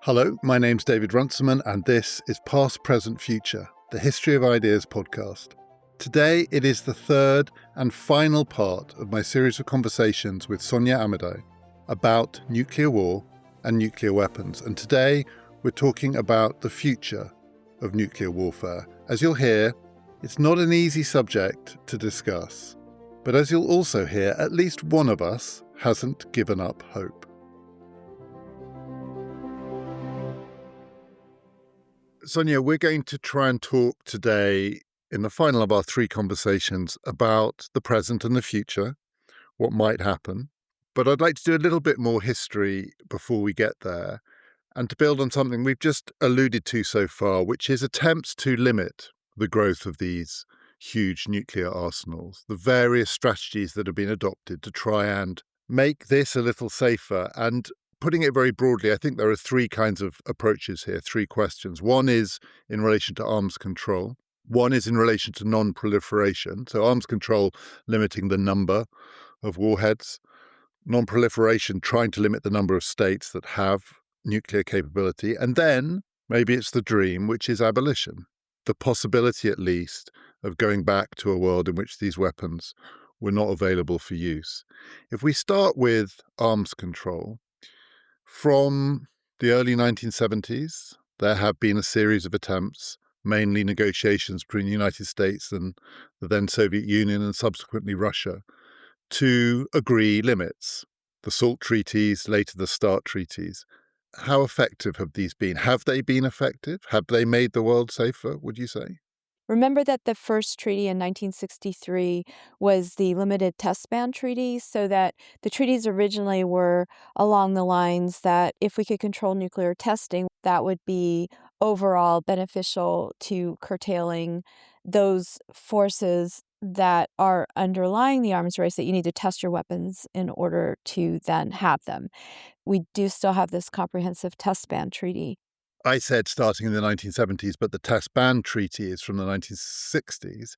Hello, my name's David Runciman, and this is Past, Present, Future, the History of Ideas podcast. Today, it is the third and final part of my series of conversations with Sonia Amadae about nuclear war and nuclear weapons. And today, we're talking about the future of nuclear warfare. As you'll hear, it's not an easy subject to discuss. But as you'll also hear, at least one of us hasn't given up hope. Sonia, we're going to try and talk today in the final of our three conversations about the present and the future, what might happen. But I'd like to do a little bit more history before we get there and to build on something we've just alluded to so far, which is attempts to limit the growth of these huge nuclear arsenals, the various strategies that have been adopted to try and make this a little safer. And putting it very broadly, I think there are three kinds of approaches here, three questions. One is in relation to arms control. One is in relation to non-proliferation. So arms control, limiting the number of warheads. Non-proliferation, trying to limit the number of states that have nuclear capability. And then maybe it's the dream, which is abolition. The possibility, at least, of going back to a world in which these weapons were not available for use. If we start with arms control, from the early 1970s, there have been a series of attempts, mainly negotiations between the United States and the then Soviet Union and subsequently Russia, to agree limits. The SALT treaties, later the START treaties. How effective have these been? Have they been effective? Have they made the world safer, would you say? Remember that the first treaty in 1963 was the Limited Test Ban Treaty, so that the treaties originally were along the lines that if we could control nuclear testing, that would be overall beneficial to curtailing those forces that are underlying the arms race, that you need to test your weapons in order to then have them. We do still have this comprehensive test ban treaty. I said starting in the 1970s, but the Test Ban Treaty is from the 1960s.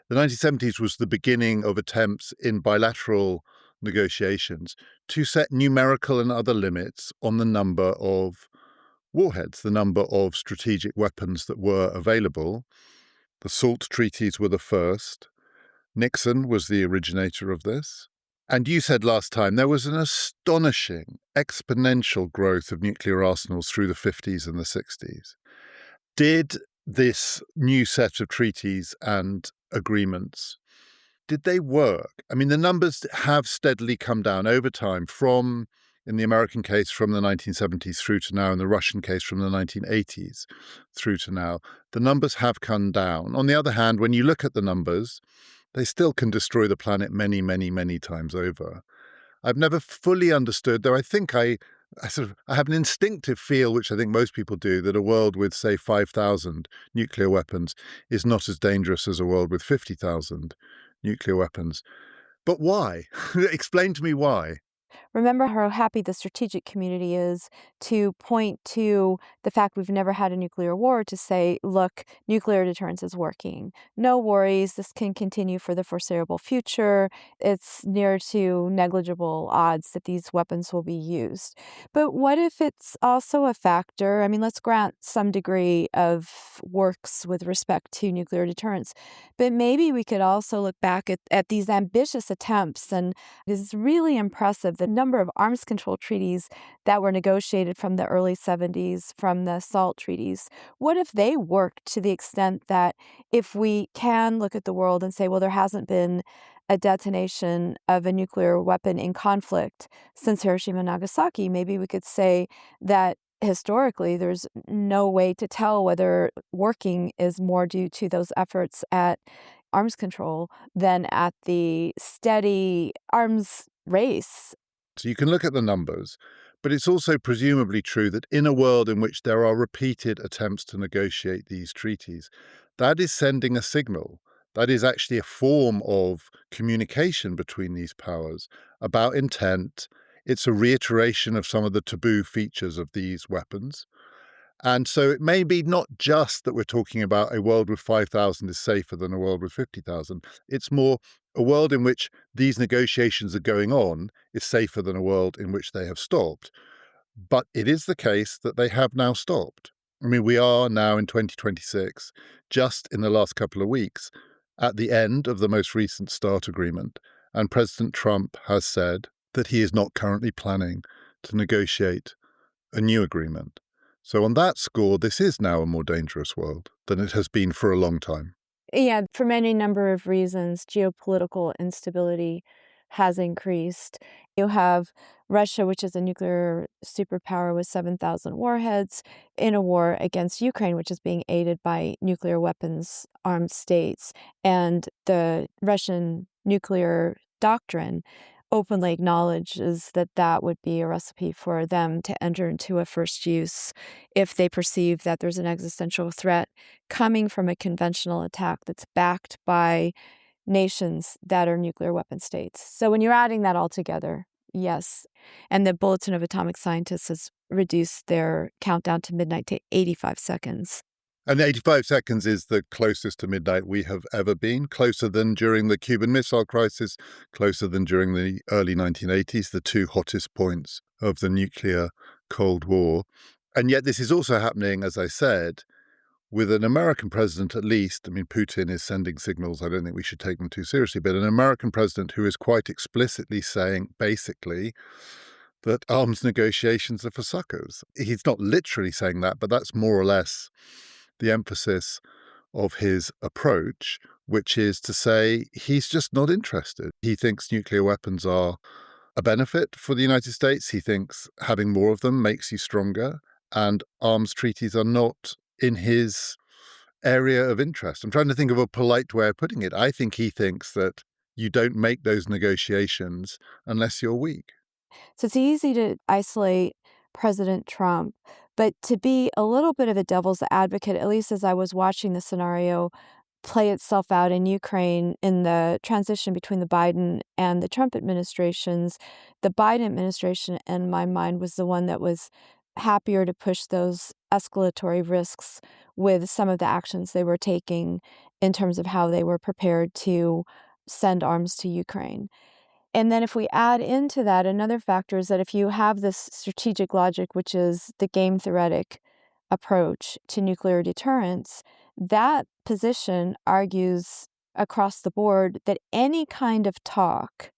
The 1970s was the beginning of attempts in bilateral negotiations to set numerical and other limits on the number of warheads, the number of strategic weapons that were available. The SALT treaties were the first. Nixon was the originator of this. And you said last time there was an astonishing exponential growth of nuclear arsenals through the 50s and the 60s. Did this new set of treaties and agreements, did they work? I mean, the numbers have steadily come down over time from, in the American case, from the 1970s through to now, in the Russian case from the 1980s through to now. The numbers have come down. On the other hand, when you look at the numbers, they still can destroy the planet many, many, many times over. I've never fully understood, though I think I have an instinctive feel, which I think most people do, that a world with, say, 5,000 nuclear weapons is not as dangerous as a world with 50,000 nuclear weapons. But why? Explain to me why. Remember how happy the strategic community is to point to the fact we've never had a nuclear war to say, look, nuclear deterrence is working. No worries, this can continue for the foreseeable future. It's near to negligible odds that these weapons will be used. But what if it's also a factor? I mean, let's grant some degree of works with respect to nuclear deterrence. But maybe we could also look back at these ambitious attempts, and it is really impressive the number of arms control treaties that were negotiated from the early 70s, from the SALT treaties. What if they worked to the extent that if we can look at the world and say, well, there hasn't been a detonation of a nuclear weapon in conflict since Hiroshima and Nagasaki, maybe we could say that historically there's no way to tell whether working is more due to those efforts at arms control than at the steady arms race. So you can look at the numbers, but it's also presumably true that in a world in which there are repeated attempts to negotiate these treaties, that is sending a signal. That is actually a form of communication between these powers about intent. It's a reiteration of some of the taboo features of these weapons. And so it may be not just that we're talking about a world with 5,000 is safer than a world with 50,000. It's more a world in which these negotiations are going on is safer than a world in which they have stopped. But it is the case that they have now stopped. I mean, we are now in 2026, just in the last couple of weeks, at the end of the most recent START agreement. And President Trump has said that he is not currently planning to negotiate a new agreement. So, on that score, this is now a more dangerous world than it has been for a long time. Yeah, for many number of reasons, geopolitical instability has increased. You have Russia, which is a nuclear superpower with 7,000 warheads, in a war against Ukraine, which is being aided by nuclear weapons armed states. And the Russian nuclear doctrine openly acknowledges that that would be a recipe for them to enter into a first use if they perceive that there's an existential threat coming from a conventional attack that's backed by nations that are nuclear weapon states. So when you're adding that all together, yes. And the Bulletin of Atomic Scientists has reduced their countdown to midnight to 85 seconds. And 85 seconds is the closest to midnight we have ever been, closer than during the Cuban Missile Crisis, closer than during the early 1980s, the two hottest points of the nuclear Cold War. And yet this is also happening, as I said, with an American president at least. I mean, Putin is sending signals. I don't think we should take them too seriously, but an American president who is quite explicitly saying, basically, that arms negotiations are for suckers. He's not literally saying that, but that's more or less the emphasis of his approach, which is to say he's just not interested. He thinks nuclear weapons are a benefit for the United States. He thinks having more of them makes you stronger, and arms treaties are not in his area of interest. I'm trying to think of a polite way of putting it. I think he thinks that you don't make those negotiations unless you're weak. So it's easy to isolate President Trump, but to be a little bit of a devil's advocate, at least as I was watching the scenario play itself out in Ukraine in the transition between the Biden and the Trump administrations, the Biden administration, in my mind, was the one that was happier to push those escalatory risks with some of the actions they were taking in terms of how they were prepared to send arms to Ukraine. And then if we add into that, another factor is that if you have this strategic logic, which is the game theoretic approach to nuclear deterrence, that position argues across the board that any kind of talk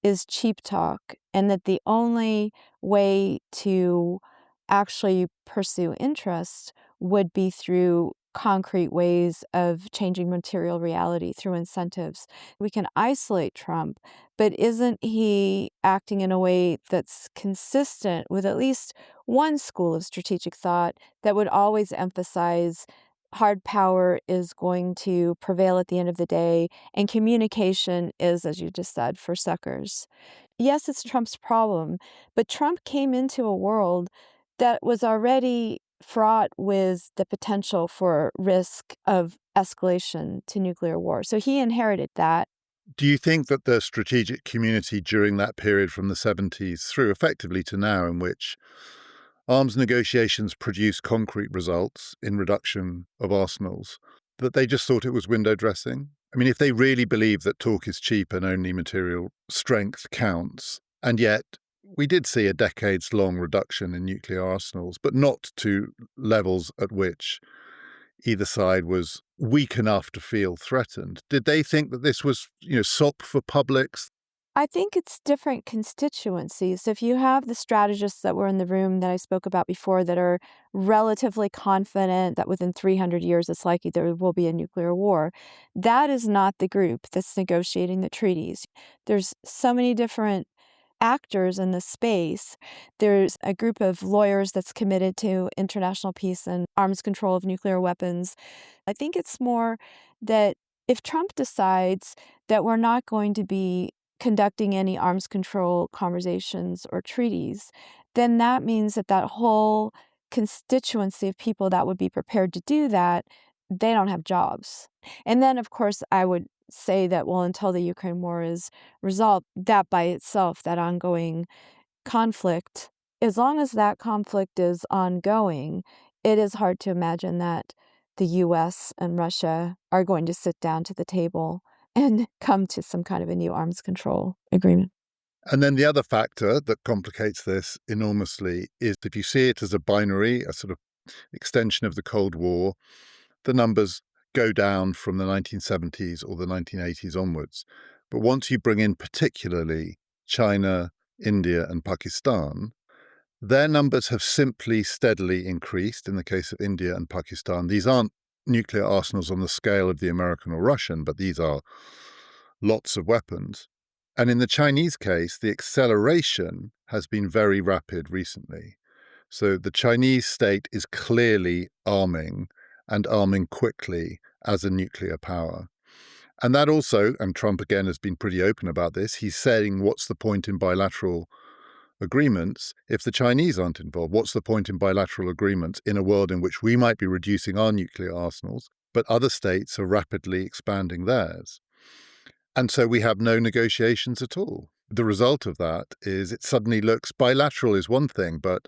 is cheap talk, and that the only way to actually pursue interest would be through concrete ways of changing material reality through incentives. We can isolate Trump, but isn't he acting in a way that's consistent with at least one school of strategic thought that would always emphasize hard power is going to prevail at the end of the day, and communication is, as you just said, for suckers? Yes, it's Trump's problem, but Trump came into a world that was already fraught with the potential for risk of escalation to nuclear war. So he inherited that. Do you think that the strategic community during that period from the 70s through effectively to now, in which arms negotiations produced concrete results in reduction of arsenals, that they just thought it was window dressing? I mean, if they really believe that talk is cheap and only material strength counts, and yet we did see a decades-long reduction in nuclear arsenals, but not to levels at which either side was weak enough to feel threatened. Did they think that this was, sop for publics? I think it's different constituencies. If you have the strategists that were in the room that I spoke about before that are relatively confident that within 300 years it's likely there will be a nuclear war, that is not the group that's negotiating the treaties. There's so many different actors in this space. There's a group of lawyers that's committed to international peace and arms control of nuclear weapons. I think it's more that if Trump decides that we're not going to be conducting any arms control conversations or treaties, then that means that that whole constituency of people that would be prepared to do that, they don't have jobs. And then, of course, I would say that, well, until the Ukraine war is resolved, that by itself, that ongoing conflict, as long as that conflict is ongoing, it is hard to imagine that the US and Russia are going to sit down to the table and come to some kind of a new arms control agreement. And then the other factor that complicates this enormously is if you see it as a binary, a sort of extension of the Cold War, the numbers go down from the 1970s or the 1980s onwards. But once you bring in particularly China, India, and Pakistan, their numbers have simply steadily increased in the case of India and Pakistan. These aren't nuclear arsenals on the scale of the American or Russian, but these are lots of weapons. And in the Chinese case, the acceleration has been very rapid recently. So the Chinese state is clearly arming and arming quickly as a nuclear power. And that also, and Trump again has been pretty open about this, he's saying, what's the point in bilateral agreements if the Chinese aren't involved? What's the point in bilateral agreements in a world in which we might be reducing our nuclear arsenals, but other states are rapidly expanding theirs? And so we have no negotiations at all. The result of that is it suddenly looks bilateral is one thing, but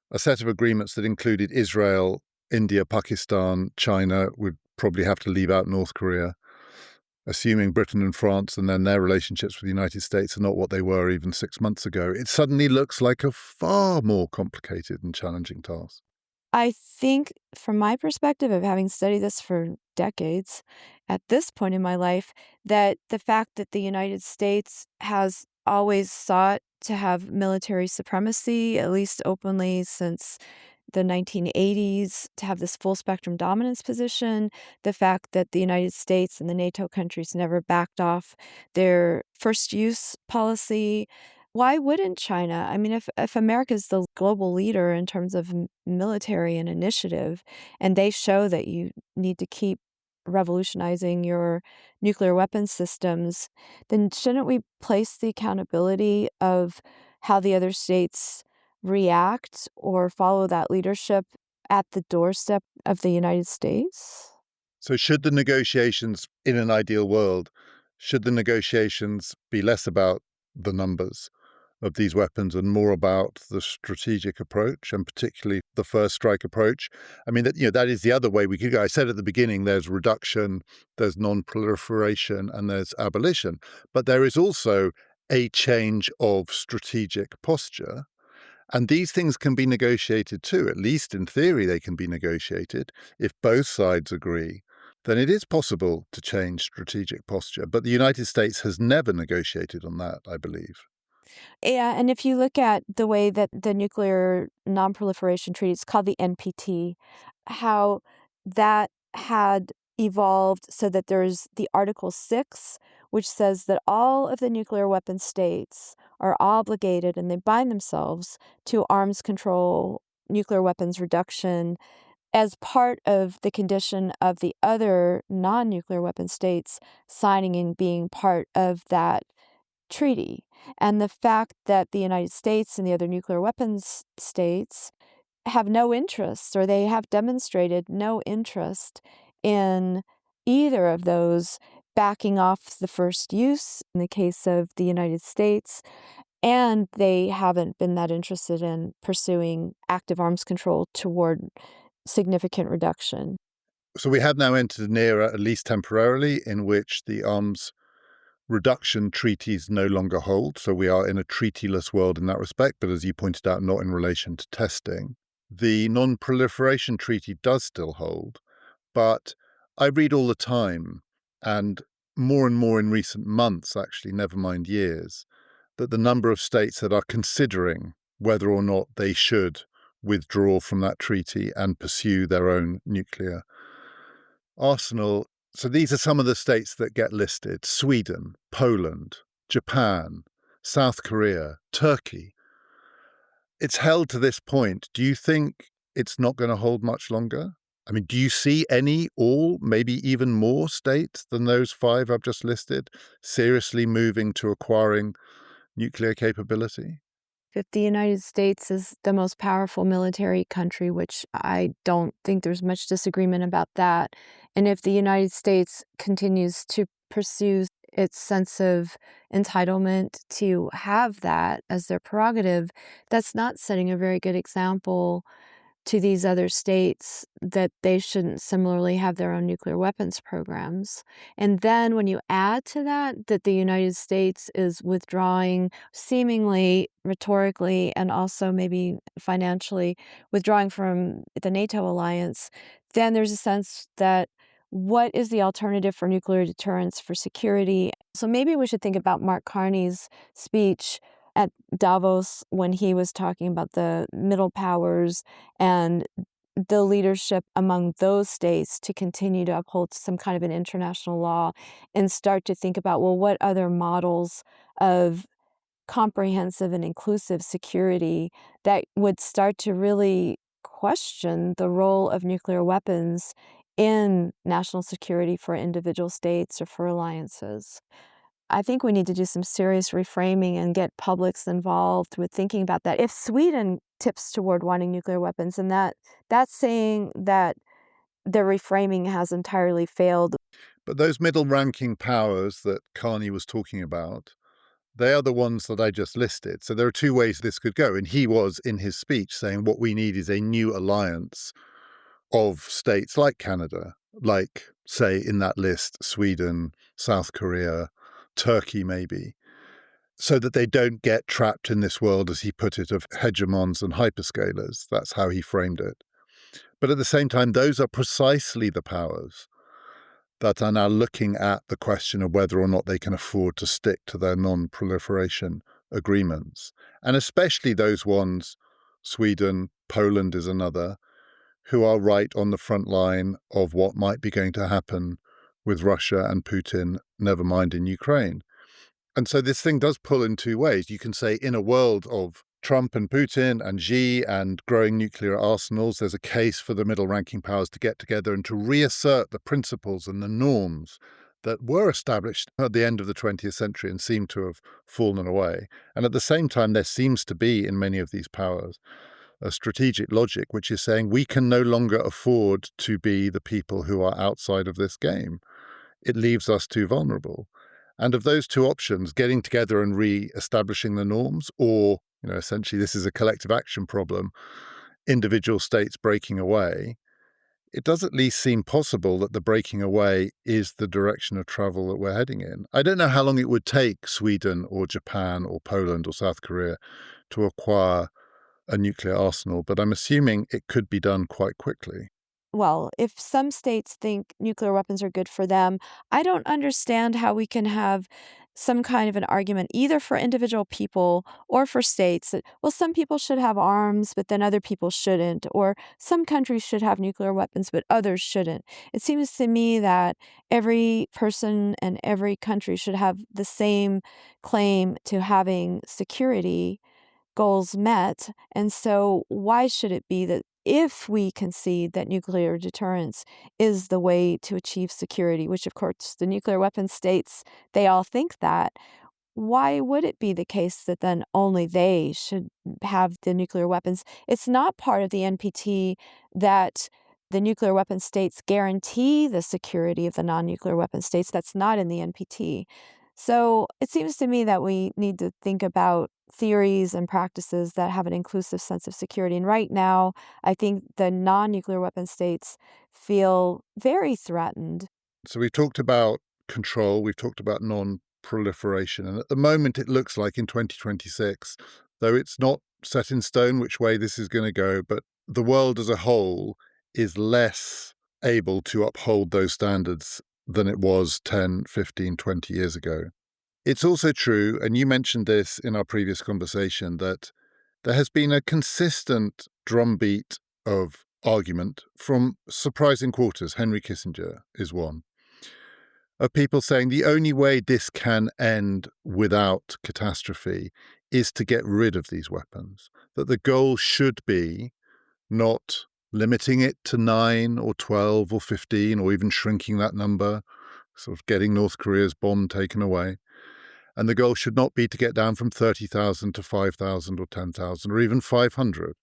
a set of agreements that included Israel, India, Pakistan, China would probably have to leave out North Korea, assuming Britain and France and then their relationships with the United States are not what they were even 6 months ago. It suddenly looks like a far more complicated and challenging task. I think from my perspective of having studied this for decades, at this point in my life, that the fact that the United States has always sought to have military supremacy, at least openly since the 1980s, to have this full spectrum dominance position, the fact that the United States and the NATO countries never backed off their first use policy. Why wouldn't China? I mean, if America's the global leader in terms of military and initiative, and they show that you need to keep revolutionizing your nuclear weapons systems, then shouldn't we place the accountability of how the other states react or follow that leadership at the doorstep of the United States? So should the negotiations in an ideal world, should the negotiations be less about the numbers of these weapons and more about the strategic approach, and particularly the first strike approach? I mean, that is the other way we could go. I said at the beginning, there's reduction, there's non-proliferation, and there's abolition. But there is also a change of strategic posture. And these things can be negotiated too. At least in theory, they can be negotiated. If both sides agree, then it is possible to change strategic posture. But the United States has never negotiated on that, I believe. Yeah, and if you look at the way that the Nuclear Non-Proliferation Treaty, it's called the NPT, how that had evolved so that there's the Article 6, which says that all of the nuclear weapon states are obligated and they bind themselves to arms control, nuclear weapons reduction, as part of the condition of the other non-nuclear weapon states signing and being part of that treaty. And the fact that the United States and the other nuclear weapons states have no interest, or they have demonstrated no interest in either of those, backing off the first use in the case of the United States, and they haven't been that interested in pursuing active arms control toward significant reduction. So we have now entered an era, at least temporarily, in which the arms reduction treaties no longer hold. So we are in a treatyless world in that respect, but as you pointed out, not in relation to testing. The non-proliferation treaty does still hold, but I read all the time, and more in recent months, actually, never mind years, that the number of states that are considering whether or not they should withdraw from that treaty and pursue their own nuclear arsenal. So these are some of the states that get listed: Sweden, Poland, Japan, South Korea, Turkey. It's held to this point. Do you think it's not going to hold much longer? I mean, do you see any, all, maybe even more states than those 5 I've just listed seriously moving to acquiring nuclear capability? If the United States is the most powerful military country, which I don't think there's much disagreement about that, and if the United States continues to pursue its sense of entitlement to have that as their prerogative, that's not setting a very good example to these other states that they shouldn't similarly have their own nuclear weapons programs. And then when you add to that, that the United States is withdrawing, seemingly rhetorically and also maybe financially, withdrawing from the NATO alliance, then there's a sense that what is the alternative for nuclear deterrence for security? So maybe we should think about Mark Carney's speech at Davos when he was talking about the middle powers and the leadership among those states to continue to uphold some kind of an international law and start to think about, well, what other models of comprehensive and inclusive security that would start to really question the role of nuclear weapons in national security for individual states or for alliances. I think we need to do some serious reframing and get publics involved with thinking about that. If Sweden tips toward wanting nuclear weapons, and that's saying that the reframing has entirely failed. But those middle-ranking powers that Carney was talking about, they are the ones that I just listed. So there are two ways this could go. And he was, in his speech, saying what we need is a new alliance of states like Canada, like, say, in that list, Sweden, South Korea, Turkey, maybe, so that they don't get trapped in this world, as he put it, of hegemons and hyperscalers. That's how he framed it. But at the same time, those are precisely the powers that are now looking at the question of whether or not they can afford to stick to their non-proliferation agreements. And especially those ones, Sweden, Poland is another, who are right on the front line of what might be going to happen with Russia and Putin, never mind in Ukraine. And so this thing does pull in two ways. You can say in a world of Trump and Putin and Xi and growing nuclear arsenals, there's a case for the middle-ranking powers to get together and to reassert the principles and the norms that were established at the end of the 20th century and seem to have fallen away. And at the same time, there seems to be in many of these powers a strategic logic, which is saying we can no longer afford to be the people who are outside of this game. It leaves us too vulnerable. And of those two options, getting together and re-establishing the norms, or, essentially this is a collective action problem, individual states breaking away, it does at least seem possible that the breaking away is the direction of travel that we're heading in. I don't know how long it would take Sweden or Japan or Poland or South Korea to acquire a nuclear arsenal, but I'm assuming it could be done quite quickly. Well, if some states think nuclear weapons are good for them, I don't understand how we can have some kind of an argument either for individual people or for states that, well, some people should have arms, but then other people shouldn't, or some countries should have nuclear weapons, but others shouldn't. It seems to me that every person and every country should have the same claim to having security goals met. And so why should it be that if we concede that nuclear deterrence is the way to achieve security, which of course the nuclear weapon states, they all think that, why would it be the case that then only they should have the nuclear weapons? It's not part of the NPT that the nuclear weapon states guarantee the security of the non-nuclear weapon states. That's not in the NPT. So it seems to me that we need to think about theories and practices that have an inclusive sense of security. And right now, I think the non-nuclear weapon states feel very threatened. So we've talked about control, we've talked about non-proliferation, and at the moment it looks like in 2026, though it's not set in stone which way this is going to go, but the world as a whole is less able to uphold those standards than it was 10, 15, 20 years ago. It's also true, and you mentioned this in our previous conversation, that there has been a consistent drumbeat of argument from surprising quarters. Henry Kissinger is one, of people saying the only way this can end without catastrophe is to get rid of these weapons, that the goal should be not limiting it to 9 or 12 or 15 or even shrinking that number, sort of getting North Korea's bomb taken away. And the goal should not be to get down from 30,000 to 5,000 or 10,000 or even 500.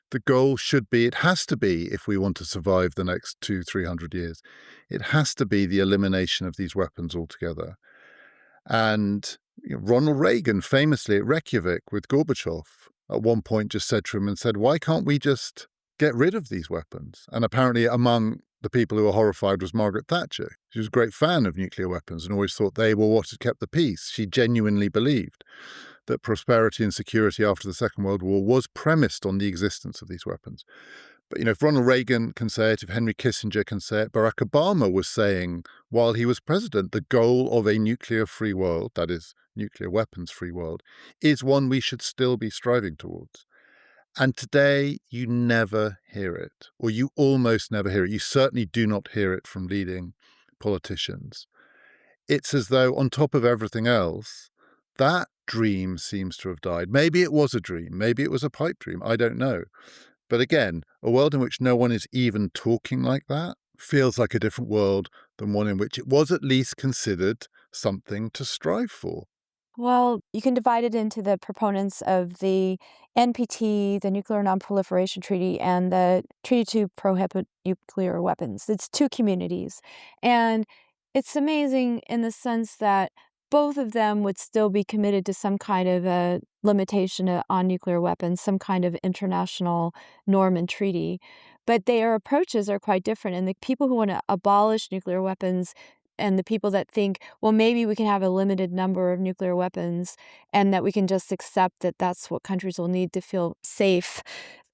The goal should be, it has to be, if we want to survive the next 200-300 years, it has to be the elimination of these weapons altogether. And Ronald Reagan famously at Reykjavik with Gorbachev at one point just said to him and said, why can't we just get rid of these weapons. And apparently among the people who were horrified was Margaret Thatcher. She was a great fan of nuclear weapons and always thought they were what had kept the peace. She genuinely believed that prosperity and security after the Second World War was premised on the existence of these weapons. But, if Ronald Reagan can say it, if Henry Kissinger can say it, Barack Obama was saying while he was president, the goal of a nuclear-free world, that is, nuclear weapons-free world, is one we should still be striving towards. And today, you never hear it, or you almost never hear it. You certainly do not hear it from leading politicians. It's as though, on top of everything else, that dream seems to have died. Maybe it was a dream. Maybe it was a pipe dream. I don't know. But again, a world in which no one is even talking like that feels like a different world than one in which it was at least considered something to strive for. Well, you can divide it into the proponents of the NPT, the Nuclear Non-Proliferation Treaty, and the Treaty to Prohibit Nuclear Weapons. It's two communities. And it's amazing in the sense that both of them would still be committed to some kind of a limitation on nuclear weapons, some kind of international norm and treaty. But their approaches are quite different. And the people who want to abolish nuclear weapons and the people that think, well, maybe we can have a limited number of nuclear weapons and that we can just accept that that's what countries will need to feel safe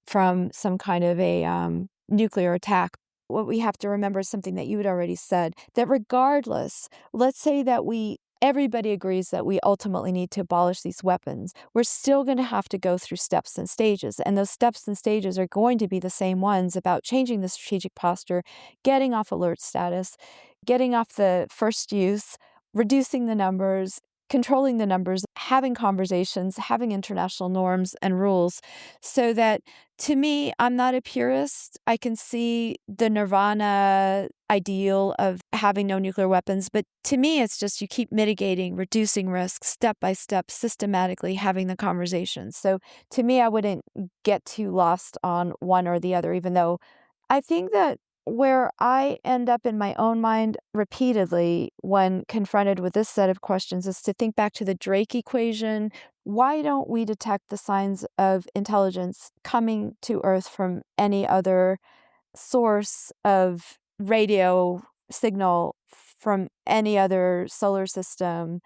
from some kind of a nuclear attack. What we have to remember is something that you had already said, that regardless, let's say that everybody agrees that we ultimately need to abolish these weapons. We're still going to have to go through steps and stages. And those steps and stages are going to be the same ones about changing the strategic posture, getting off alert status, getting off the first use, reducing the numbers, controlling the numbers, having conversations, having international norms and rules, so that, to me, I'm not a purist. I can see the nirvana ideal of having no nuclear weapons, but to me, it's just you keep mitigating, reducing risks step by step, systematically having the conversations. So to me, I wouldn't get too lost on one or the other, even though I think that where I end up in my own mind repeatedly when confronted with this set of questions is to think back to the Drake equation. Why don't we detect the signs of intelligence coming to Earth from any other source of radio signal from any other solar system,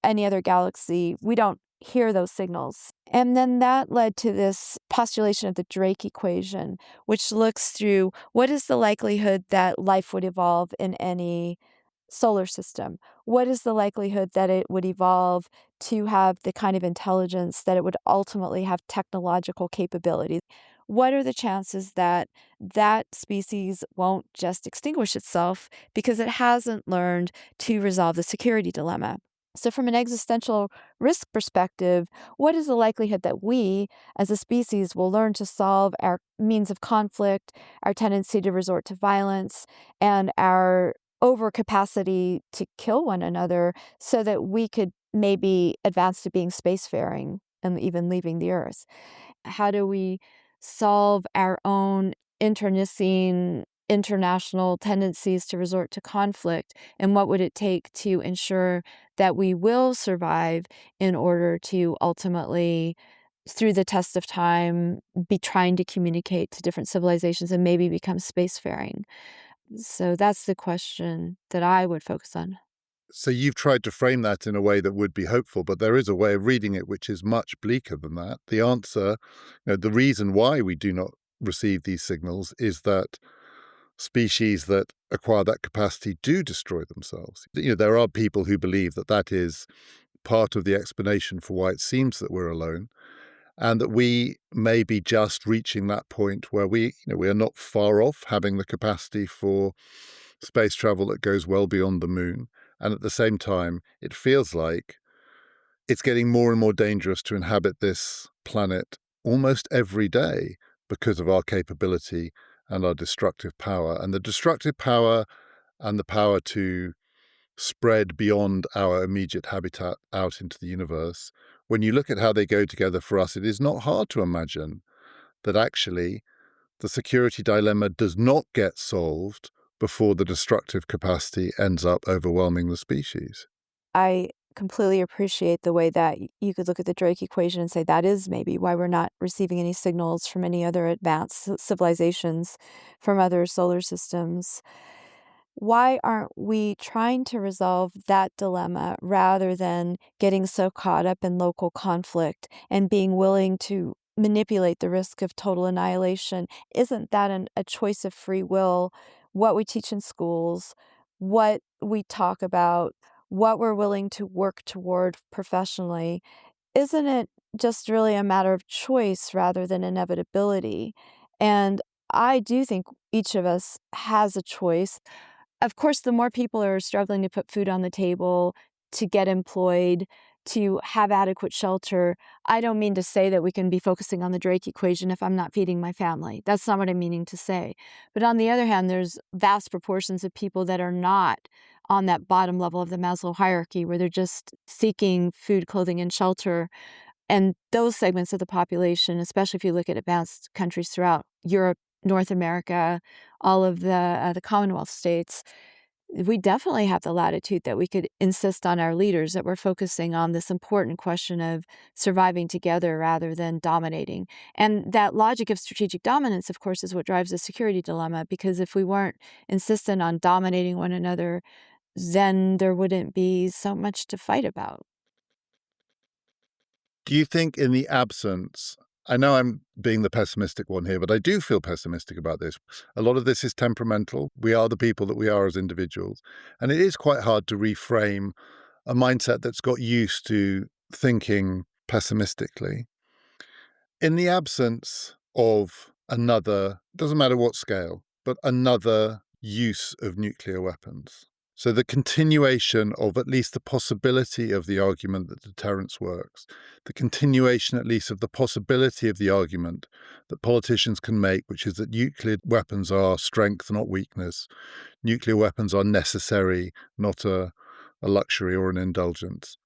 any other galaxy? We don't hear those signals. And then that led to this postulation of the Drake equation, which looks through what is the likelihood that life would evolve in any solar system? What is the likelihood that it would evolve to have the kind of intelligence that it would ultimately have technological capability? What are the chances that that species won't just extinguish itself because it hasn't learned to resolve the security dilemma? So from an existential risk perspective, what is the likelihood that we, as a species, will learn to solve our means of conflict, our tendency to resort to violence, and our overcapacity to kill one another so that we could maybe advance to being spacefaring and even leaving the Earth? How do we solve our own internecine international tendencies to resort to conflict? And what would it take to ensure that we will survive in order to ultimately, through the test of time, be trying to communicate to different civilizations and maybe become spacefaring? So that's the question that I would focus on. So you've tried to frame that in a way that would be hopeful, but there is a way of reading it which is much bleaker than that. The answer, the reason why we do not receive these signals is that species that acquire that capacity do destroy themselves. There are people who believe that that is part of the explanation for why it seems that we're alone, and that we may be just reaching that point where we are not far off having the capacity for space travel that goes well beyond the moon. And at the same time, it feels like it's getting more and more dangerous to inhabit this planet almost every day because of our capability and our destructive power. And the destructive power and the power to spread beyond our immediate habitat out into the universe, when you look at how they go together for us, it is not hard to imagine that actually the security dilemma does not get solved before the destructive capacity ends up overwhelming the species. I completely appreciate the way that you could look at the Drake equation and say that is maybe why we're not receiving any signals from any other advanced civilizations from other solar systems. Why aren't we trying to resolve that dilemma rather than getting so caught up in local conflict and being willing to manipulate the risk of total annihilation? Isn't that a choice of free will? What we teach in schools, what we talk about, what we're willing to work toward professionally, isn't it just really a matter of choice rather than inevitability? And I do think each of us has a choice. Of course, the more people are struggling to put food on the table, to get employed, to have adequate shelter, I don't mean to say that we can be focusing on the Drake equation if I'm not feeding my family. That's not what I'm meaning to say. But on the other hand, there's vast proportions of people that are not on that bottom level of the Maslow hierarchy where they're just seeking food, clothing, and shelter. And those segments of the population, especially if you look at advanced countries throughout Europe, North America, all of the Commonwealth states, we definitely have the latitude that we could insist on our leaders that we're focusing on this important question of surviving together rather than dominating. And that logic of strategic dominance, of course, is what drives the security dilemma, because if we weren't insistent on dominating one another, then there wouldn't be so much to fight about. Do you think in the absence, I know I'm being the pessimistic one here, but I do feel pessimistic about this. A lot of this is temperamental. We are the people that we are as individuals. And it is quite hard to reframe a mindset that's got used to thinking pessimistically. In the absence of another, doesn't matter what scale, but another use of nuclear weapons. So the continuation of at least the possibility of the argument that deterrence works, the continuation at least of the possibility of the argument that politicians can make, which is that nuclear weapons are strength, not weakness. Nuclear weapons are necessary, not a luxury or an indulgence.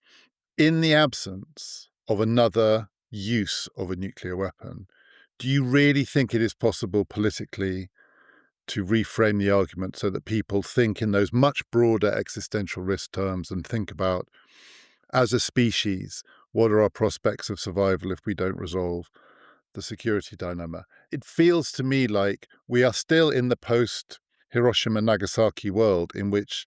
In the absence of another use of a nuclear weapon, do you really think it is possible politically to reframe the argument so that people think in those much broader existential risk terms and think about, as a species, what are our prospects of survival if we don't resolve the security dilemma? It feels to me like we are still in the post Hiroshima Nagasaki world in which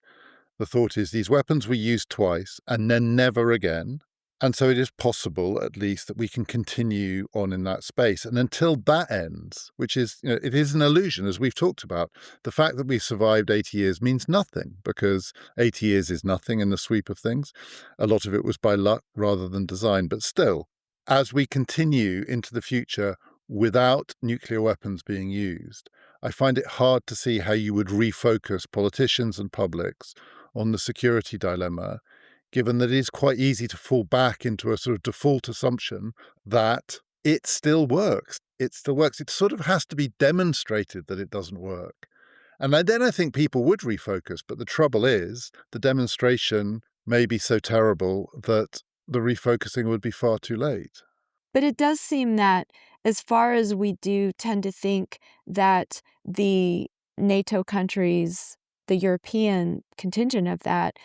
the thought is these weapons were used twice and then never again. And so it is possible, at least, that we can continue on in that space. And until that ends, which is, it is an illusion, as we've talked about, the fact that we survived 80 years means nothing, because 80 years is nothing in the sweep of things. A lot of it was by luck rather than design. But still, as we continue into the future without nuclear weapons being used, I find it hard to see how you would refocus politicians and publics on the security dilemma, given that it is quite easy to fall back into a sort of default assumption that it still works. It still works. It sort of has to be demonstrated that it doesn't work. And then I think people would refocus. But the trouble is, the demonstration may be so terrible that the refocusing would be far too late. But it does seem that as far as we do tend to think that the NATO countries, the European contingent of that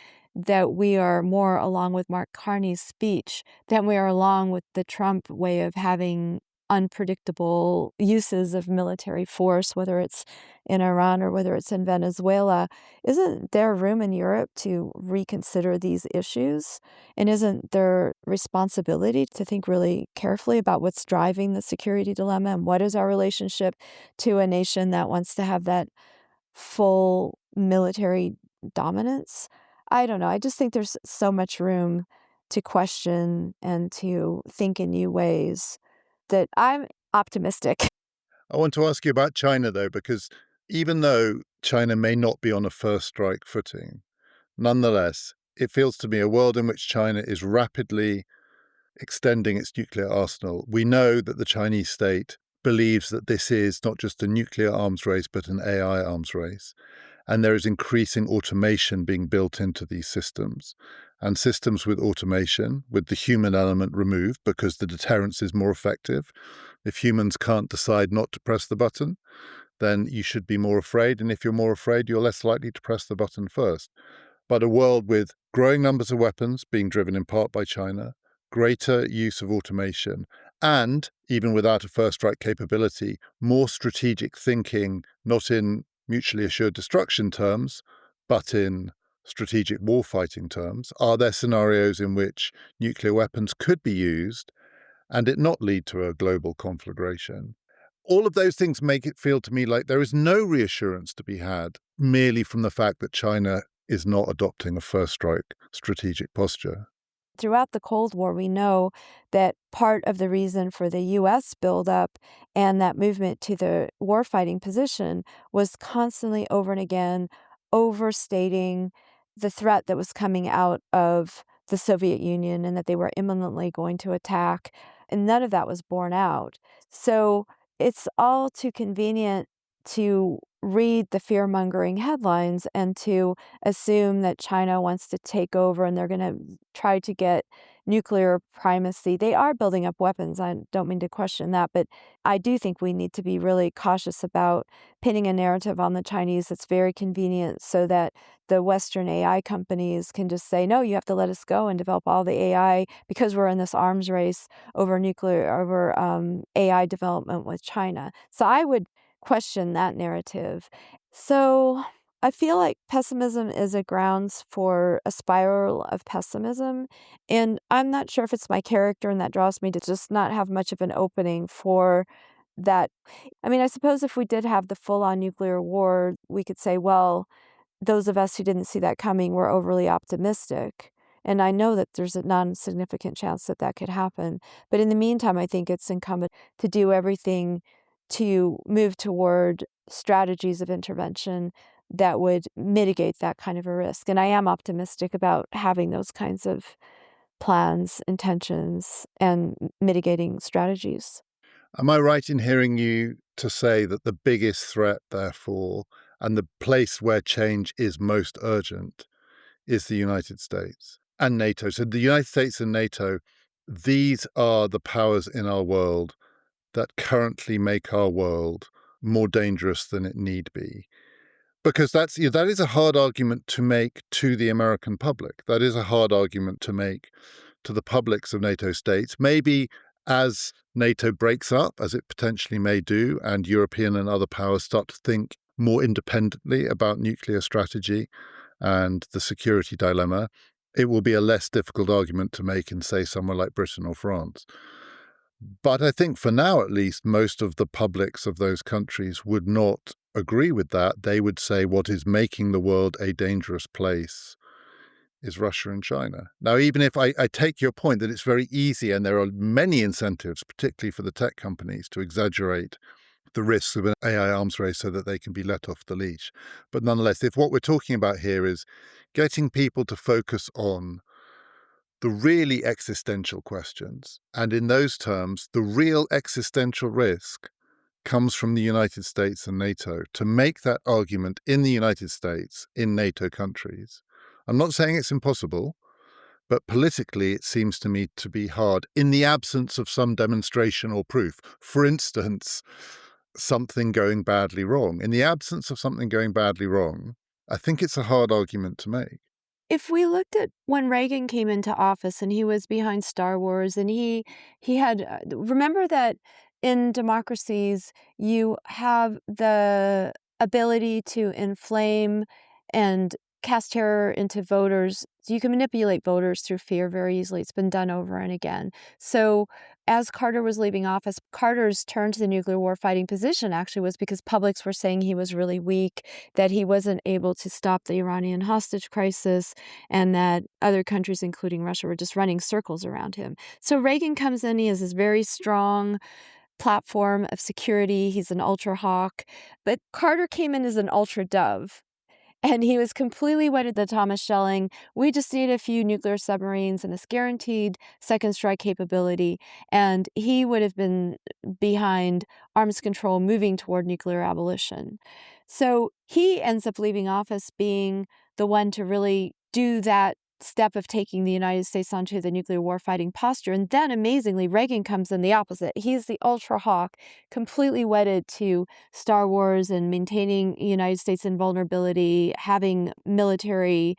we are more along with Mark Carney's speech than we are along with the Trump way of having unpredictable uses of military force, whether it's in Iran or whether it's in Venezuela. Isn't there room in Europe to reconsider these issues? And isn't there responsibility to think really carefully about what's driving the security dilemma and what is our relationship to a nation that wants to have that full military dominance? I don't know. I just think there's so much room to question and to think in new ways that I'm optimistic. I want to ask you about China, though, because even though China may not be on a first strike footing, nonetheless, it feels to me a world in which China is rapidly extending its nuclear arsenal. We know that the Chinese state believes that this is not just a nuclear arms race, but an AI arms race. And there is increasing automation being built into these systems. And systems with automation, with the human element removed, because the deterrence is more effective. If humans can't decide not to press the button, then you should be more afraid. And if you're more afraid, you're less likely to press the button first. but a world with growing numbers of weapons being driven in part by China, greater use of automation, and, even without a first strike capability, more strategic thinking, not in mutually assured destruction terms, but in strategic warfighting terms. Are there scenarios in which nuclear weapons could be used and it not lead to a global conflagration? All of those things make it feel to me like there is no reassurance to be had merely from the fact that China is not adopting a first strike strategic posture. Throughout the Cold War, we know that part of the reason for the U.S. buildup and that movement to the warfighting position was constantly over and again overstating the threat that was coming out of the Soviet Union and that they were imminently going to attack. And none of that was borne out. So it's all too convenient to read the fear-mongering headlines and to assume that China wants to take over and they're going to try to get nuclear primacy. They are building up weapons. I don't mean to question that, but I do think we need to be really cautious about pinning a narrative on the Chinese that's very convenient so that the Western AI companies can just say, no, you have to let us go and develop all the AI because we're in this arms race over AI development with China. So I would question that narrative. So I feel like pessimism is a grounds for a spiral of pessimism. And I'm not sure if it's my character and that draws me to just not have much of an opening for that. I mean, I suppose if we did have the full on nuclear war, we could say, well, those of us who didn't see that coming were overly optimistic. And I know that there's a non significant chance that that could happen. But in the meantime, I think it's incumbent to do everything to move toward strategies of intervention that would mitigate that kind of a risk. And I am optimistic about having those kinds of plans, intentions, and mitigating strategies. Am I right in hearing you to say that the biggest threat, therefore, and the place where change is most urgent is the United States and NATO? So the United States and NATO, these are the powers in our world that currently make our world more dangerous than it need be. Because that is a hard argument to make to the American public. That is a hard argument to make to the publics of NATO states. Maybe as NATO breaks up, as it potentially may do, and European and other powers start to think more independently about nuclear strategy and the security dilemma, it will be a less difficult argument to make in, say, somewhere like Britain or France. But I think for now, at least, most of the publics of those countries would not agree with that. They would say what is making the world a dangerous place is Russia and China. Now, even if I take your point that it's very easy and there are many incentives, particularly for the tech companies, to exaggerate the risks of an AI arms race so that they can be let off the leash. But nonetheless, if what we're talking about here is getting people to focus on the really existential questions, and in those terms, the real existential risk comes from the United States and NATO, to make that argument in the United States, in NATO countries. I'm not saying it's impossible, but politically it seems to me to be hard in the absence of some demonstration or proof. For instance, something going badly wrong. In the absence of something going badly wrong, I think it's a hard argument to make. If we looked at when Reagan came into office and he was behind Star Wars and he had remember that in democracies you have the ability to inflame and cast terror into voters. So you can manipulate voters through fear very easily. It's been done over and again. So as Carter was leaving office, Carter's turn to the nuclear war fighting position actually was because publics were saying he was really weak, that he wasn't able to stop the Iranian hostage crisis, and that other countries, including Russia, were just running circles around him. So Reagan comes in, he has this very strong platform of security. He's an ultra hawk. But Carter came in as an ultra dove. And he was completely wedded to Thomas Schelling. We just need a few nuclear submarines and this guaranteed second strike capability. And he would have been behind arms control moving toward nuclear abolition. So he ends up leaving office being the one to really do that step of taking the United States onto the nuclear warfighting posture. And then amazingly, Reagan comes in the opposite. He's the ultra hawk, completely wedded to Star Wars and maintaining United States invulnerability, having military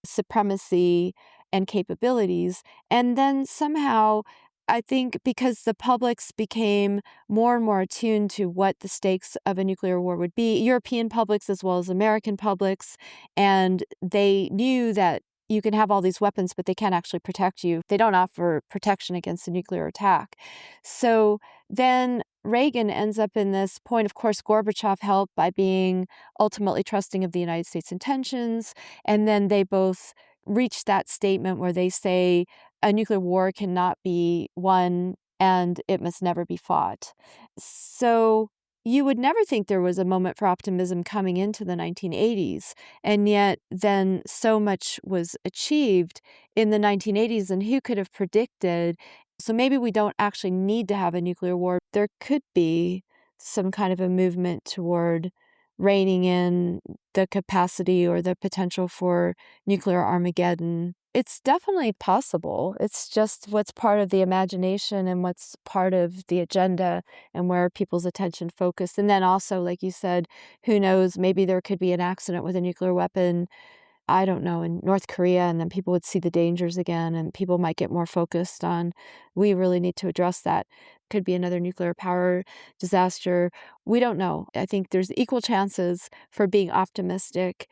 supremacy and capabilities. And then somehow, I think because the publics became more and more attuned to what the stakes of a nuclear war would be, European publics as well as American publics, and they knew that you can have all these weapons, but they can't actually protect you. They don't offer protection against a nuclear attack. So then Reagan ends up in this point. Of course, Gorbachev helped by being ultimately trusting of the United States intentions. And then they both reach that statement where they say a nuclear war cannot be won and it must never be fought. So you would never think there was a moment for optimism coming into the 1980s. And yet, then so much was achieved in the 1980s, and who could have predicted? So maybe we don't actually need to have a nuclear war. There could be some kind of a movement toward reining in the capacity or the potential for nuclear Armageddon. It's definitely possible. It's just what's part of the imagination and what's part of the agenda and where people's attention focused. And then also, like you said, who knows, maybe there could be an accident with a nuclear weapon, I don't know, in North Korea, and then people would see the dangers again, and people might get more focused on, we really need to address that. Could be another nuclear power disaster. We don't know. I think there's equal chances for being optimistic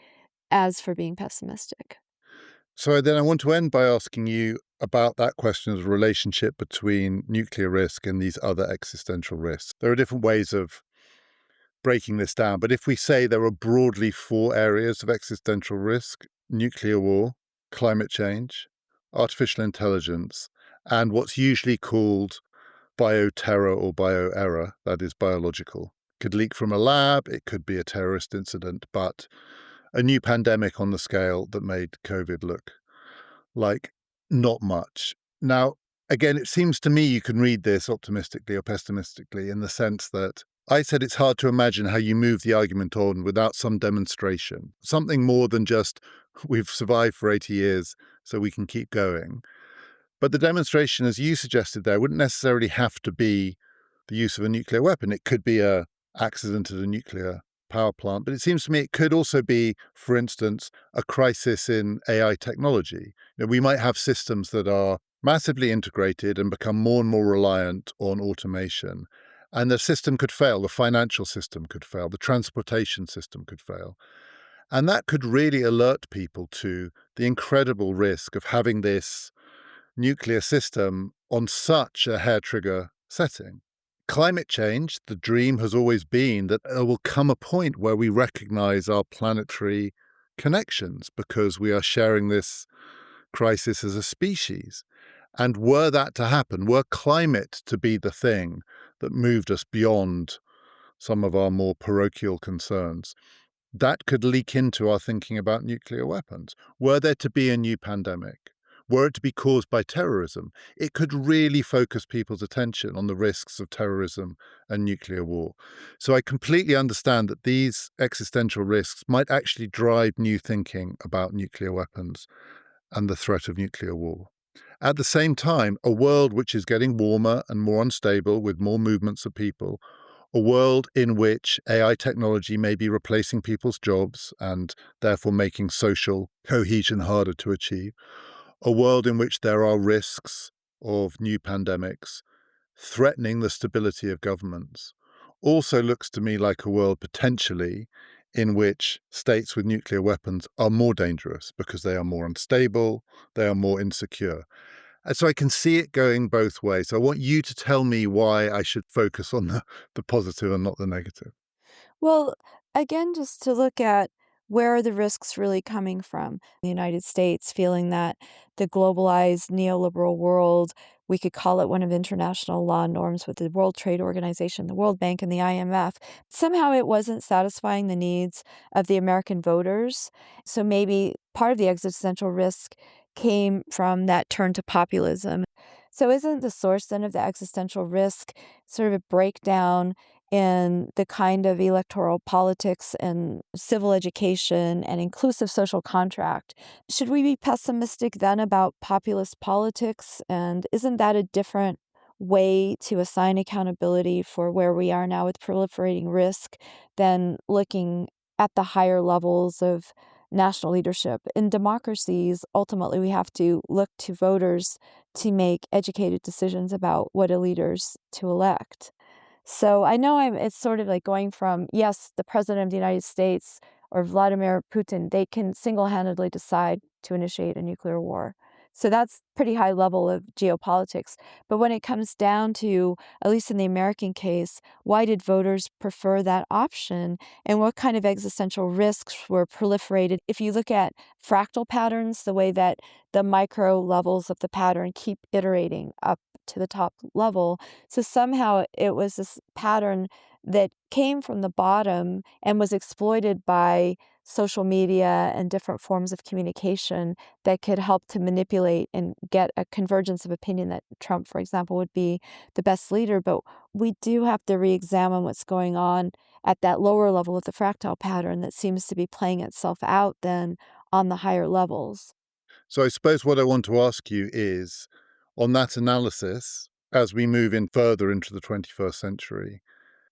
as for being pessimistic. So then I want to end by asking you about that question of the relationship between nuclear risk and these other existential risks. There are different ways of breaking this down, but if we say there are broadly four areas of existential risk: nuclear war, climate change, artificial intelligence, and what's usually called bioterror or bioerror, that is biological. Could leak from a lab, it could be a terrorist incident, but a new pandemic on the scale that made COVID look like not much. Now, again, it seems to me you can read this optimistically or pessimistically in the sense that I said it's hard to imagine how you move the argument on without some demonstration, something more than just we've survived for 80 years, so we can keep going. But the demonstration, as you suggested there, wouldn't necessarily have to be the use of a nuclear weapon. It could be a accident at a nuclear power plant. But it seems to me it could also be, for instance, a crisis in AI technology. We might have systems that are massively integrated and become more and more reliant on automation. And the system could fail, the financial system could fail, the transportation system could fail. And that could really alert people to the incredible risk of having this nuclear system on such a hair trigger setting. Climate change, the dream has always been that there will come a point where we recognize our planetary connections because we are sharing this crisis as a species. And were that to happen, were climate to be the thing that moved us beyond some of our more parochial concerns, that could leak into our thinking about nuclear weapons. Were there to be a new pandemic, were it to be caused by terrorism, it could really focus people's attention on the risks of terrorism and nuclear war. So I completely understand that these existential risks might actually drive new thinking about nuclear weapons and the threat of nuclear war. At the same time, a world which is getting warmer and more unstable with more movements of people, a world in which AI technology may be replacing people's jobs and therefore making social cohesion harder to achieve, a world in which there are risks of new pandemics threatening the stability of governments, also looks to me like a world potentially in which states with nuclear weapons are more dangerous because they are more unstable, they are more insecure. And so I can see it going both ways. I want you to tell me why I should focus on the positive and not the negative. Well, again, just to look at where are the risks really coming from? The United States feeling that the globalized neoliberal world, we could call it one of international law norms with the World Trade Organization, the World Bank, and the IMF. Somehow it wasn't satisfying the needs of the American voters. So maybe part of the existential risk came from that turn to populism. So isn't the source then of the existential risk sort of a breakdown in the kind of electoral politics and civil education and inclusive social contract? Should we be pessimistic then about populist politics? And isn't that a different way to assign accountability for where we are now with proliferating risk than looking at the higher levels of national leadership. In democracies, ultimately, we have to look to voters to make educated decisions about what leaders to elect. So I know it's sort of like going from, yes, the president of the United States or Vladimir Putin, they can single-handedly decide to initiate a nuclear war. So that's pretty high level of geopolitics. But when it comes down to, at least in the American case, why did voters prefer that option and what kind of existential risks were proliferated? If you look at fractal patterns, the way that the micro levels of the pattern keep iterating up to the top level, so somehow it was this pattern that came from the bottom and was exploited by social media and different forms of communication that could help to manipulate and get a convergence of opinion that Trump, for example, would be the best leader. But we do have to re-examine what's going on at that lower level of the fractal pattern that seems to be playing itself out then on the higher levels. So I suppose what I want to ask you is, on that analysis, as we move in further into the 21st century,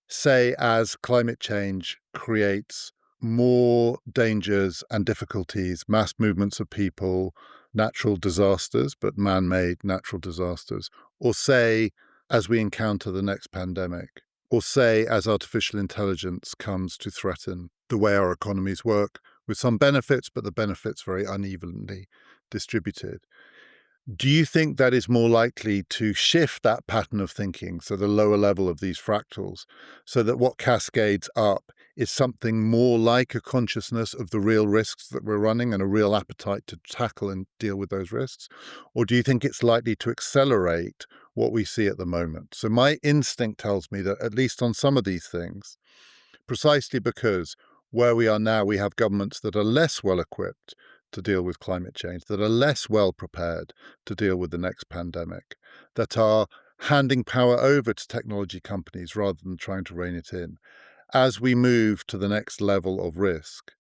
say as climate change creates more dangers and difficulties, mass movements of people, natural disasters, but man-made natural disasters, or say as we encounter the next pandemic, or say as artificial intelligence comes to threaten the way our economies work, with some benefits, but the benefits very unevenly distributed. Do you think that is more likely to shift that pattern of thinking, so the lower level of these fractals, so that what cascades up is something more like a consciousness of the real risks that we're running and a real appetite to tackle and deal with those risks? Or do you think it's likely to accelerate what we see at the moment? So my instinct tells me that at least on some of these things, precisely because where we are now, we have governments that are less well equipped to deal with climate change, that are less well prepared to deal with the next pandemic, that are handing power over to technology companies rather than trying to rein it in. As we move to the next level of risk,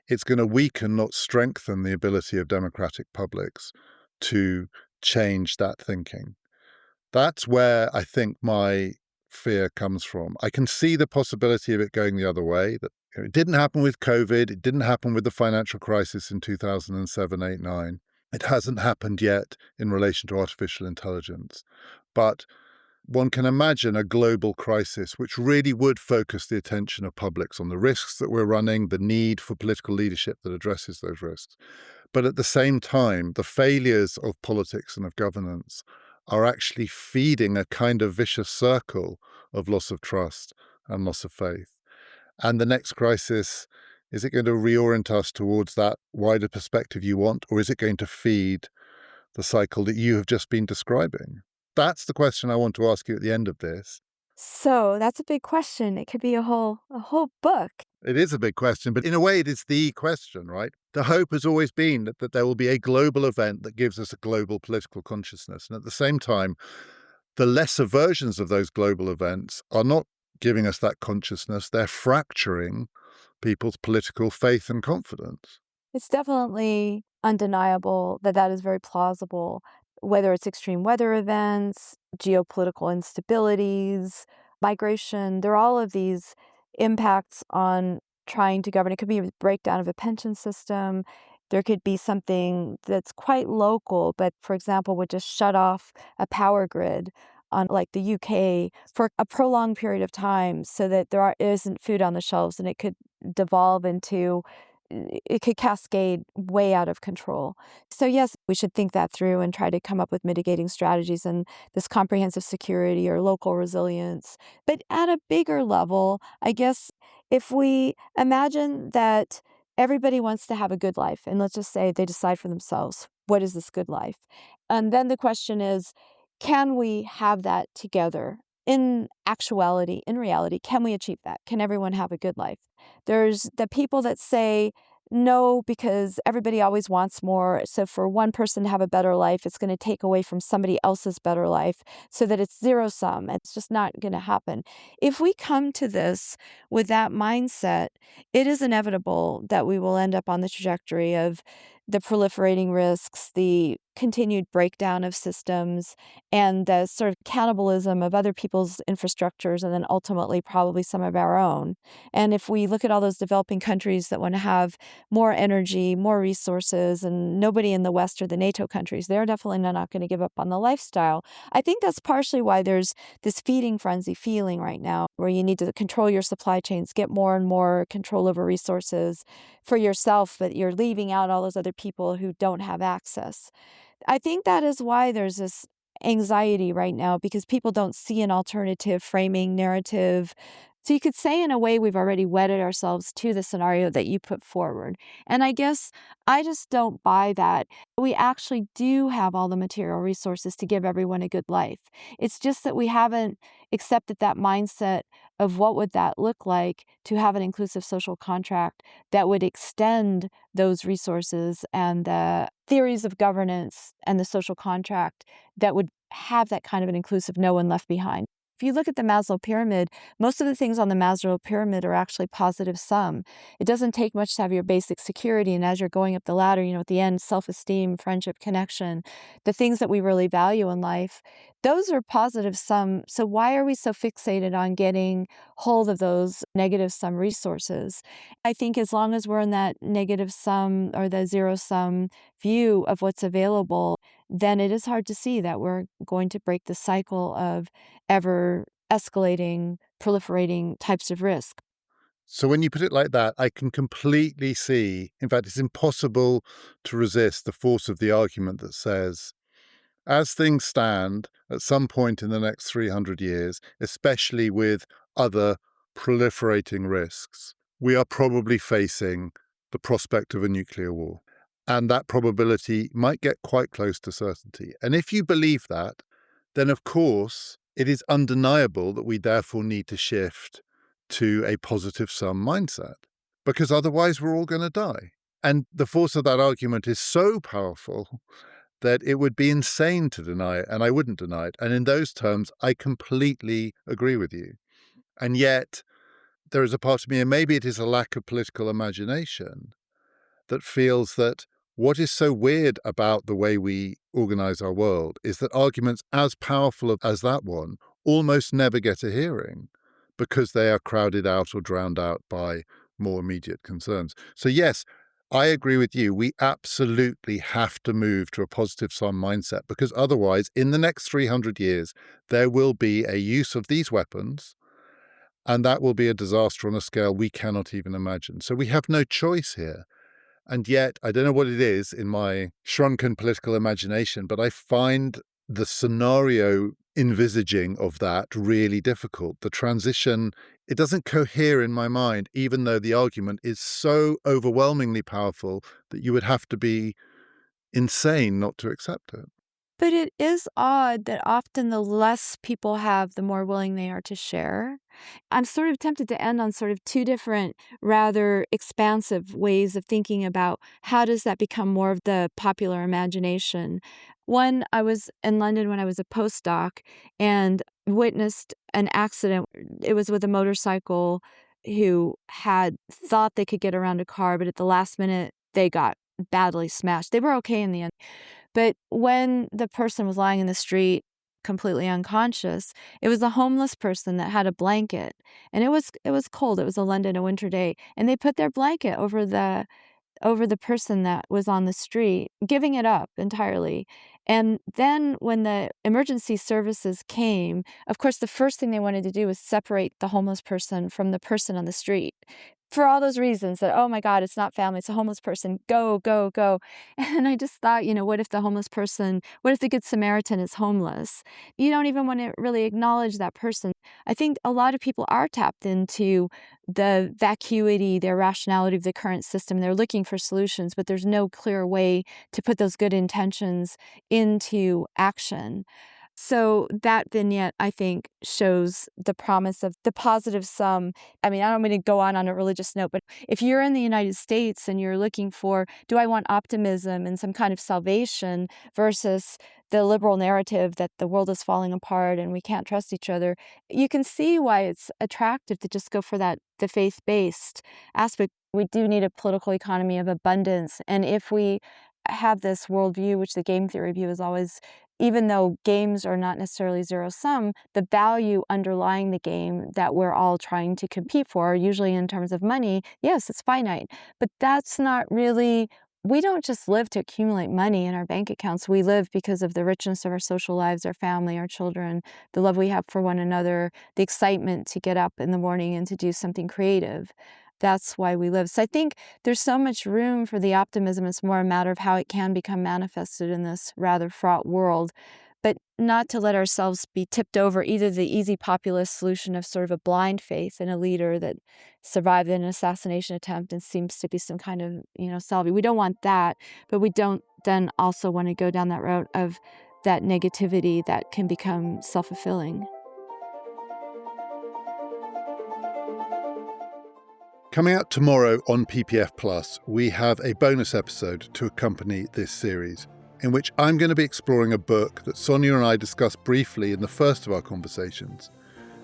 it's going to weaken, not strengthen, the ability of democratic publics to change that thinking. That's where I think my fear comes from. I can see the possibility of it going the other way, that it didn't happen with COVID, it didn't happen with the financial crisis in 2007, 8, 9. It hasn't happened yet in relation to artificial intelligence. But one can imagine a global crisis which really would focus the attention of publics on the risks that we're running, the need for political leadership that addresses those risks. But at the same time, the failures of politics and of governance are actually feeding a kind of vicious circle of loss of trust and loss of faith. And the next crisis, is it going to reorient us towards that wider perspective you want, or is it going to feed the cycle that you have just been describing? That's the question I want to ask you at the end of this. So that's a big question. It could be a whole book. It is a big question, but in a way, it is the question, right? The hope has always been that there will be a global event that gives us a global political consciousness. And at the same time, the lesser versions of those global events are not giving us that consciousness. They're fracturing people's political faith and confidence. It's definitely undeniable that that is very plausible, whether it's extreme weather events, geopolitical instabilities, migration. There are all of these impacts on trying to govern. It could be a breakdown of a pension system. There could be something that's quite local, but for example, would just shut off a power grid on like the UK for a prolonged period of time so that isn't food on the shelves and it could devolve into it could cascade way out of control. So yes, we should think that through and try to come up with mitigating strategies and this comprehensive security or local resilience. But at a bigger level, I guess if we imagine that everybody wants to have a good life, and let's just say they decide for themselves, what is this good life? And then the question is, can we have that together? In actuality, in reality, can we achieve that? Can everyone have a good life? There's the people that say no because everybody always wants more. So for one person to have a better life, it's going to take away from somebody else's better life so that it's zero sum. It's just not going to happen. If we come to this with that mindset, it is inevitable that we will end up on the trajectory of the proliferating risks, the continued breakdown of systems, and the sort of cannibalism of other people's infrastructures, and then ultimately probably some of our own. And if we look at all those developing countries that want to have more energy, more resources, and nobody in the West or the NATO countries, they're definitely not going to give up on the lifestyle. I think that's partially why there's this feeding frenzy feeling right now, where you need to control your supply chains, get more and more control over resources for yourself, but you're leaving out all those other people who don't have access. I think that is why there's this anxiety right now, because people don't see an alternative framing narrative. So you could say, in a way, we've already wedded ourselves to the scenario that you put forward. And I guess I just don't buy that. We actually do have all the material resources to give everyone a good life. It's just that we haven't accepted that mindset of what would that look like to have an inclusive social contract that would extend those resources and the theories of governance and the social contract that would have that kind of an inclusive no one left behind. If you look at the Maslow pyramid, most of the things on the Maslow pyramid are actually positive sum. It doesn't take much to have your basic security, and as you're going up the ladder, at the end, self-esteem, friendship, connection, the things that we really value in life, those are positive sum. So why are we so fixated on getting hold of those negative sum resources? I think as long as we're in that negative sum or the zero sum view of what's available, then it is hard to see that we're going to break the cycle of ever escalating, proliferating types of risk. So when you put it like that, I can completely see, in fact, it's impossible to resist the force of the argument that says, as things stand, at some point in the next 300 years, especially with other proliferating risks, we are probably facing the prospect of a nuclear war. And that probability might get quite close to certainty. And if you believe that, then of course it is undeniable that we therefore need to shift to a positive sum mindset, because otherwise we're all going to die. And the force of that argument is so powerful that it would be insane to deny it, and I wouldn't deny it. And in those terms, I completely agree with you. And yet, there is a part of me, and maybe it is a lack of political imagination, that feels that what is so weird about the way we organize our world is that arguments as powerful as that one almost never get a hearing because they are crowded out or drowned out by more immediate concerns. So yes, I agree with you. We absolutely have to move to a positive sum mindset, because otherwise, in the next 300 years, there will be a use of these weapons, and that will be a disaster on a scale we cannot even imagine. So we have no choice here. And yet, I don't know what it is in my shrunken political imagination, but I find the scenario envisaging of that really difficult. The transition, it doesn't cohere in my mind, even though the argument is so overwhelmingly powerful that you would have to be insane not to accept it. But it is odd that often the less people have, the more willing they are to share. I'm sort of tempted to end on sort of two different, rather expansive ways of thinking about how does that become more of the popular imagination. One, I was in London when I was a postdoc and witnessed an accident. It was with a motorcycle who had thought they could get around a car, but at the last minute, they got badly smashed. They were okay in the end. But when the person was lying in the street, completely unconscious, it was a homeless person that had a blanket, and it was cold. It was a London, a winter day, and they put their blanket over the person that was on the street, giving it up entirely. And then when the emergency services came, of course, the first thing they wanted to do was separate the homeless person from the person on the street. For all those reasons that, oh my God, it's not family, it's a homeless person, go, go, go. And I just thought, what if what if the Good Samaritan is homeless? You don't even want to really acknowledge that person. I think a lot of people are tapped into the vacuity, the irrationality of the current system. They're looking for solutions, but there's no clear way to put those good intentions into action. So that vignette, I think, shows the promise of the positive sum. I mean, I don't mean to go on a religious note, but if you're in the United States and you're looking for, do I want optimism and some kind of salvation versus the liberal narrative that the world is falling apart and we can't trust each other, you can see why it's attractive to just go for the faith-based aspect. We do need a political economy of abundance, and if we have this worldview, which the game theory view is always, even though games are not necessarily zero-sum, the value underlying the game that we're all trying to compete for, usually in terms of money, yes, it's finite, but that's not really. We don't just live to accumulate money in our bank accounts. We live because of the richness of our social lives, our family, our children, the love we have for one another, the excitement to get up in the morning and to do something creative. That's why we live. So I think there's so much room for the optimism. It's more a matter of how it can become manifested in this rather fraught world, but not to let ourselves be tipped over either the easy populist solution of sort of a blind faith in a leader that survived an assassination attempt and seems to be some kind of, salve. We don't want that, but we don't then also want to go down that road of that negativity that can become self-fulfilling. Coming out tomorrow on PPF Plus, we have a bonus episode to accompany this series, in which I'm going to be exploring a book that Sonia and I discussed briefly in the first of our conversations,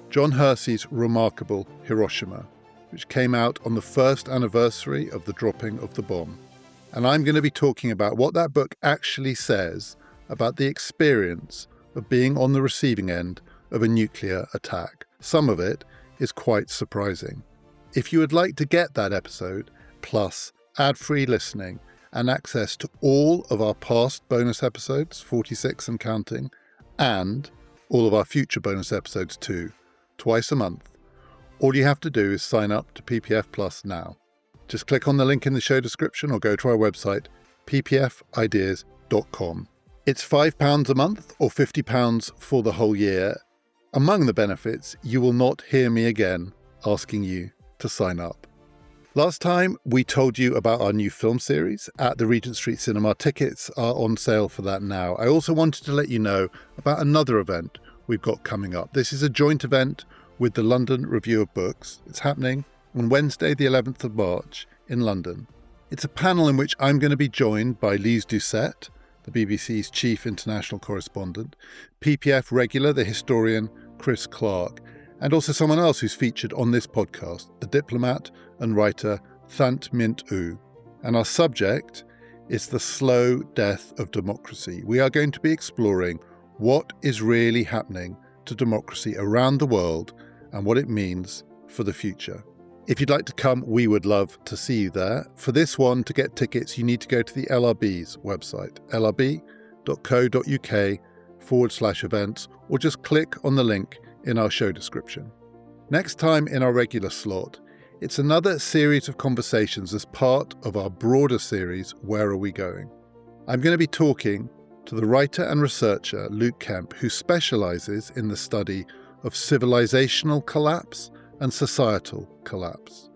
John Hersey's remarkable Hiroshima, which came out on the first anniversary of the dropping of the bomb. And I'm going to be talking about what that book actually says about the experience of being on the receiving end of a nuclear attack. Some of it is quite surprising. If you would like to get that episode, plus ad-free listening and access to all of our past bonus episodes, 46 and counting, and all of our future bonus episodes too, twice a month, all you have to do is sign up to PPF Plus now. Just click on the link in the show description or go to our website, ppfideas.com. It's £5 a month or £50 for the whole year. Among the benefits, you will not hear me again asking you to sign up. Last time we told you about our new film series at the Regent Street Cinema. Tickets are on sale for that now. I also wanted to let you know about another event we've got coming up. This is a joint event with the London Review of Books. It's happening on Wednesday the 11th of March in London. It's a panel in which I'm going to be joined by Lise Doucette, the BBC's chief international correspondent, PPF regular, the historian Chris Clark, and also someone else who's featured on this podcast, the diplomat and writer Thant Mint Oo. And our subject is the slow death of democracy. We are going to be exploring what is really happening to democracy around the world and what it means for the future. If you'd like to come, we would love to see you there. For this one, to get tickets, you need to go to the LRB's website, lrb.co.uk/events, or just click on the link in our show description. Next time in our regular slot, it's another series of conversations as part of our broader series, Where Are We Going? I'm going to be talking to the writer and researcher Luke Kemp, who specialises in the study of civilizational collapse and societal collapse.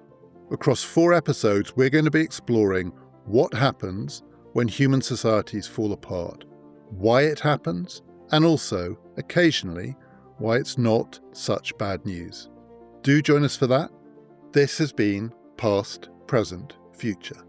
Across 4 episodes, we're going to be exploring what happens when human societies fall apart, why it happens, and also, occasionally, why it's not such bad news. Do join us for that. This has been Past, Present, Future.